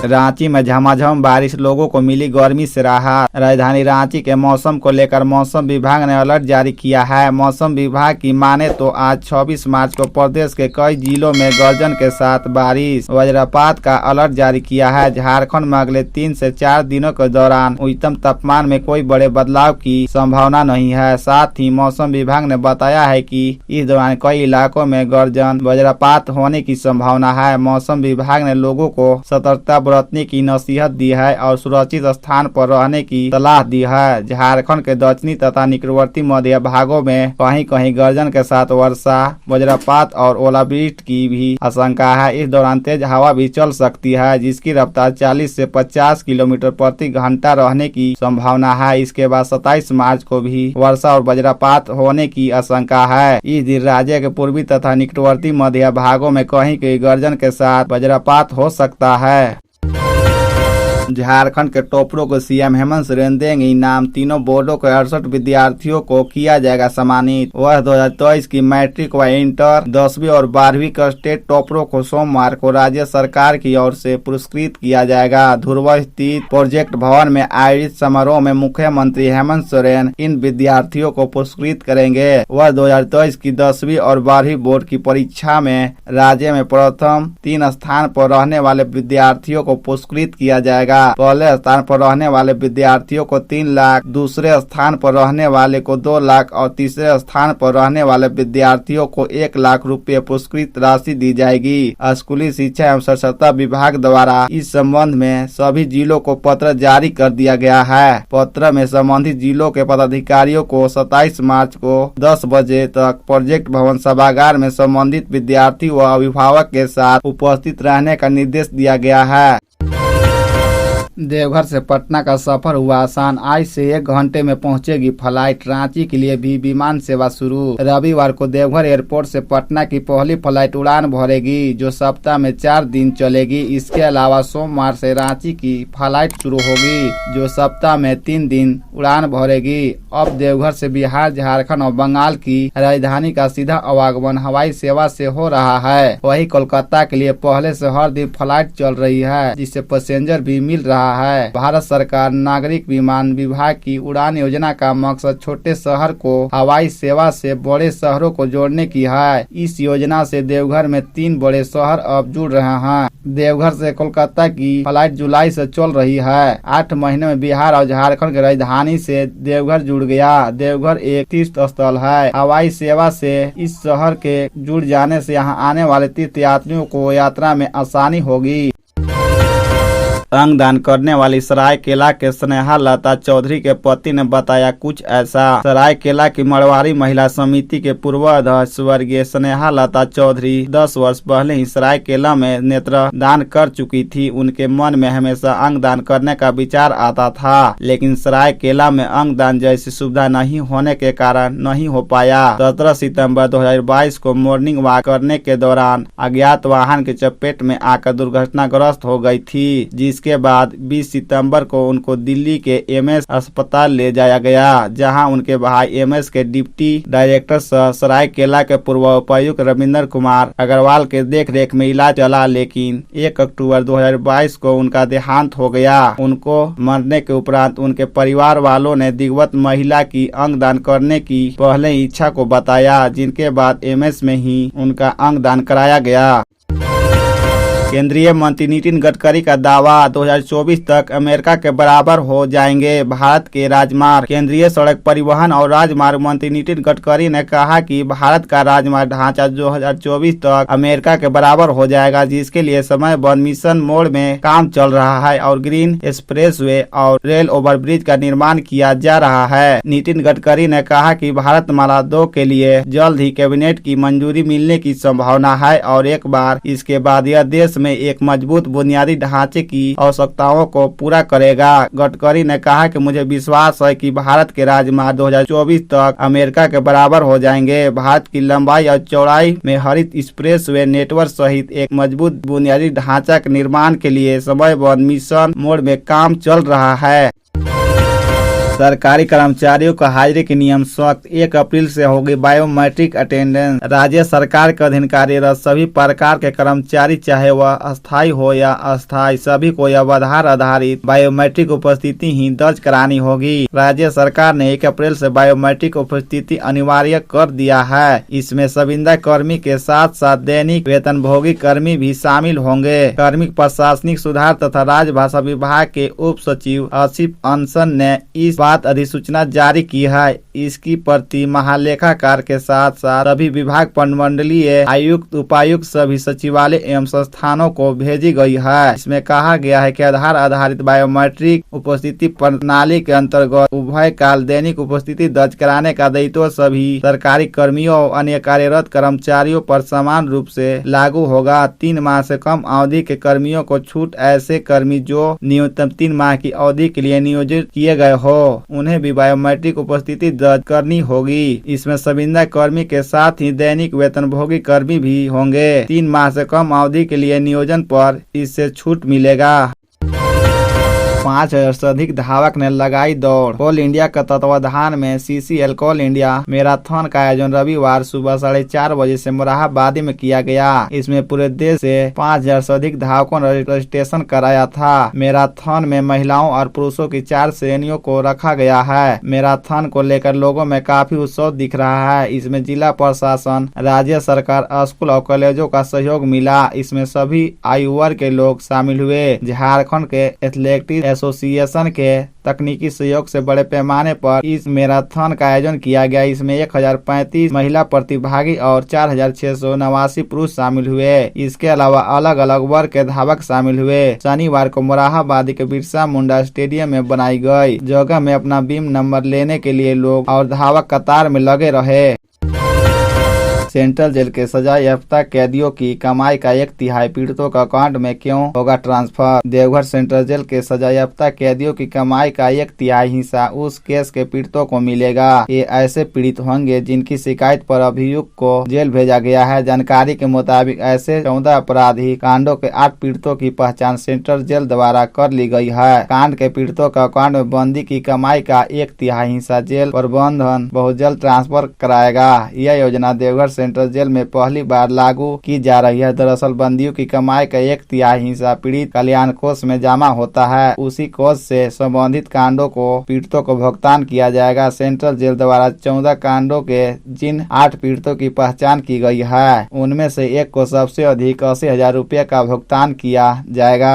रांची में झमाझम बारिश, लोगों को मिली गर्मी से राहत। राजधानी रांची के मौसम को लेकर मौसम विभाग ने अलर्ट जारी किया है। मौसम विभाग की माने तो आज 26 मार्च को प्रदेश के कई जिलों में गर्जन के साथ बारिश, वज्रपात का अलर्ट जारी किया है। झारखंड में अगले 3 से 4 दिनों के दौरान उच्चतम तापमान में कोई बड़े बदलाव की संभावना नहीं है। साथ ही मौसम विभाग ने बताया है कि इस दौरान कई इलाकों में गर्जन वज्रपात होने की संभावना है। मौसम विभाग ने लोगों को सतर्कता बरतने की नसीहत दी है और सुरक्षित स्थान पर रहने की सलाह दी है। झारखंड के दक्षिणी तथा निकटवर्ती मध्य भागों में कहीं कहीं गर्जन के साथ वर्षा, वज्रपात और ओलावृष्टि की भी आशंका है। इस दौरान तेज हवा भी चल सकती है, जिसकी रफ्तार 40 से 50 किलोमीटर प्रति घंटा रहने की संभावना है। इसके बाद 27 मार्च को भी वर्षा और वज्रपात होने की आशंका है। इस दिन राज्य के पूर्वी तथा निकटवर्ती मध्य भागों में कहीं कहीं गर्जन के साथ वज्रपात हो सकता है। झारखंड के टॉपरों को सीएम हेमंत सोरेन देंगे इनाम। तीनों बोर्डों के 68 विद्यार्थियों को किया जाएगा सम्मानित। वह 2023 की मैट्रिक व इंटर 10वीं और 12वीं के स्टेट टॉपरों को सोमवार को राज्य सरकार की ओर से पुरस्कृत किया जाएगा। ध्रुव स्थित प्रोजेक्ट भवन में आयोजित समारोह में मुख्यमंत्री हेमंत सोरेन इन विद्यार्थियों को पुरस्कृत करेंगे। वह 2023 की 10वीं और 12वीं बोर्ड की परीक्षा में राज्य में प्रथम 3 स्थान पर रहने वाले विद्यार्थियों को पुरस्कृत किया जाएगा। पहले स्थान पर रहने वाले विद्यार्थियों को 3 लाख, दूसरे स्थान पर रहने वाले को 2 लाख और तीसरे स्थान पर रहने वाले विद्यार्थियों को 1 लाख रुपए पुरस्कृत राशि दी जाएगी। स्कूली शिक्षा एवं साक्षरता विभाग द्वारा इस संबंध में सभी जिलों को पत्र जारी कर दिया गया है। पत्र में संबंधित जिलों के पदाधिकारियों को 27 मार्च को 10 बजे तक प्रोजेक्ट भवन सभागार में संबंधित विद्यार्थी व अभिभावक के साथ उपस्थित रहने का निर्देश दिया गया है। देवघर से पटना का सफर हुआ आसान। आज से 1 घंटे में पहुंचेगी फ्लाइट। रांची के लिए भी विमान सेवा शुरू। रविवार को देवघर एयरपोर्ट से पटना की पहली फ्लाइट उड़ान भरेगी, जो सप्ताह में 4 दिन चलेगी। इसके अलावा सोमवार से रांची की फ्लाइट शुरू होगी, जो सप्ताह में 3 दिन उड़ान भरेगी। अब देवघर से बिहार, झारखंड और बंगाल की राजधानी का सीधा आवागमन हवाई सेवा से हो रहा है। वही कोलकाता के लिए पहले से हर दिन फ्लाइट चल रही है, जिससे पैसेंजर भी मिल रहा है। भारत सरकार नागरिक विमान विभाग की उड़ान योजना का मकसद छोटे शहर को हवाई सेवा से बड़े शहरों को जोड़ने की है। इस योजना से देवघर में 3 बड़े शहर अब जुड़ रहे हैं। देवघर से कोलकाता की फ्लाइट जुलाई से चल रही है। 8 महीने में बिहार और झारखंड की राजधानी से देवघर जुड़ गया। देवघर एक तीर्थ स्थल है। हवाई सेवा से इस शहर के जुड़ जाने से यहाँ आने वाले तीर्थ यात्रियों को यात्रा में आसानी होगी। अंगदान करने वाली सरायकेला के स्नेहा लता चौधरी के पति ने बताया कुछ ऐसा। सरायकेला की मड़वारी महिला समिति के पूर्व अध्यक्ष स्वर्गीय स्नेहा लता चौधरी 10 वर्ष पहले ही सरायकेला में नेत्र दान कर चुकी थी। उनके मन में हमेशा अंगदान करने का विचार आता था, लेकिन सरायकेला में अंगदान जैसी सुविधा नहीं होने के कारण नहीं हो पाया। 17 सितंबर 2022 को मॉर्निंग वॉक करने के दौरान अज्ञात वाहन के चपेट में आकर दुर्घटनाग्रस्त हो गई थी, जिसके बाद 20 सितंबर को उनको दिल्ली के एमएस अस्पताल ले जाया गया, जहां उनके भाई एमएस के डिप्टी डायरेक्टर सह सरायकेला के पूर्व उपायुक्त रविंद्र कुमार अग्रवाल के देखरेख में इलाज चला, लेकिन 1 अक्टूबर 2022 को उनका देहांत हो गया। उनको मरने के उपरांत उनके परिवार वालों ने दिवंगत महिला की अंगदान करने की पहले इच्छा को बताया, जिनके बाद एमएस में ही उनका अंगदान कराया गया। केंद्रीय मंत्री नितिन गडकरी का दावा 2024 तक अमेरिका के बराबर हो जाएंगे भारत के राजमार्ग। केंद्रीय सड़क परिवहन और राजमार्ग मंत्री नितिन गडकरी ने कहा कि भारत का राजमार्ग ढांचा 2024 तक अमेरिका के बराबर हो जाएगा, जिसके लिए समयबद्ध मिशन मोड में काम चल रहा है और ग्रीन एक्सप्रेसवे और रेल ओवरब्रिज का निर्माण किया जा रहा है। नितिन गडकरी ने कहा कि भारतमाला 2 के लिए जल्द ही कैबिनेट की मंजूरी मिलने की संभावना है और एक बार इसके बाद यह देश में एक मजबूत बुनियादी ढांचे की आवश्यकताओं को पूरा करेगा। गडकरी ने कहा कि मुझे विश्वास है कि भारत के राजमार्ग 2024 तक अमेरिका के बराबर हो जाएंगे। भारत की लंबाई और चौड़ाई में हरित एक्सप्रेसवे नेटवर्क सहित एक मजबूत बुनियादी ढांचा के निर्माण के लिए समयबद्ध मिशन मोड में काम चल रहा है। सरकारी कर्मचारियों का हाजिरी के नियम सख्त, 1 अप्रैल से होगी बायोमेट्रिक अटेंडेंस। राज्य सरकार के अधीन कार्यरत सभी प्रकार के कर्मचारी चाहे वह अस्थायी हो या अस्थायी, सभी को यह आधार आधारित बायोमेट्रिक उपस्थिति ही दर्ज करानी होगी। राज्य सरकार ने 1 अप्रैल से बायोमेट्रिक उपस्थिति अनिवार्य कर दिया है। इसमें संविदा कर्मी के साथ साथ दैनिक वेतनभोगी कर्मी भी शामिल होंगे। कार्मिक प्रशासनिक सुधार तथा राजभाषा विभाग के उप सचिव आसिफ अंसन ने इस बात अधिसूचना जारी की है। इसकी प्रति महालेखाकार के साथ साथ सभी विभाग प्रमंडलीय आयुक्त उपायुक्त सभी सचिवालय एवं संस्थानों को भेजी गई है। इसमें कहा गया है कि आधार आधारित बायोमेट्रिक उपस्थिति प्रणाली के अंतर्गत उभय काल दैनिक उपस्थिति दर्ज कराने का दायित्व सभी सरकारी कर्मियों और अन्य कार्यरत कर्मचारियों पर समान रूप से लागू होगा। 3 माह से कम अवधि के कर्मियों को छूट। ऐसे कर्मी जो न्यूनतम 3 माह की अवधि के लिए नियोजित किए गए हो उन्हें भी बायोमेट्रिक उपस्थिति दर्ज करनी होगी। इसमें संविदा कर्मी के साथ ही दैनिक वेतनभोगी कर्मी भी होंगे। 3 माह से कम अवधि के लिए नियोजन पर इससे छूट मिलेगा। 5000 से अधिक धावक ने लगाई दौड़। कोल इंडिया का तत्वाधान में CCL कोल इंडिया मैराथन का आयोजन रविवार सुबह 4:30 बजे से मोरहाबादी में किया गया। इसमें पूरे देश से 5000 से अधिक धावकों ने रजिस्ट्रेशन कराया था। मैराथन में महिलाओं और पुरुषों की 4 श्रेणियों को रखा गया है। मैराथन को लेकर लोगों में काफी उत्साह दिख रहा है। इसमें जिला प्रशासन, राज्य सरकार, स्कूल और कॉलेजों का सहयोग मिला। इसमें सभी आयु वर्ग के लोग शामिल हुए। झारखंड के एथलेटिक्स एसोसिएशन के तकनीकी सहयोग से बड़े पैमाने पर इस मैराथन का आयोजन किया गया। इसमें 1035 महिला प्रतिभागी और 4689 पुरुष शामिल हुए। इसके अलावा अलग अलग वर्ग के धावक शामिल हुए। शनिवार को मोरहाबादी के बिरसा मुंडा स्टेडियम में बनाई गई जगह में अपना बीम नंबर लेने के लिए लोग और धावक कतार में लगे रहे। सेंट्रल जेल के सजा याफ्ता कैदियों की कमाई का 1/3 पीड़ितों का अकाउंट में क्यों होगा ट्रांसफर। देवघर सेंट्रल जेल के सजा याफ्ता कैदियों की कमाई का 1/3 हिस्सा उस केस के पीड़ितों को मिलेगा। ये ऐसे पीड़ित होंगे जिनकी शिकायत पर अभियुक्त को जेल भेजा गया है। जानकारी के मुताबिक ऐसे 14 अपराधी कांडों के 8 पीड़ितों की पहचान सेंट्रल जेल द्वारा कर ली गई है। कांड के पीड़ितों का अकाउंट में बंदी की कमाई का 1/3 हिस्सा जेल प्रबंधन बहुत जल्द ट्रांसफर कराएगा। यह योजना देवघर सेंट्रल जेल में पहली बार लागू की जा रही है। दरअसल बंदियों की कमाई का 1/3 हिस्सा पीड़ित कल्याण कोष में जमा होता है। उसी कोष से संबंधित कांडों को पीड़ितों को भुगतान किया जाएगा। सेंट्रल जेल द्वारा 14 कांडों के जिन 8 पीड़ितों की पहचान की गई है उनमें से एक को सबसे अधिक 80,000 रुपये का भुगतान किया जाएगा।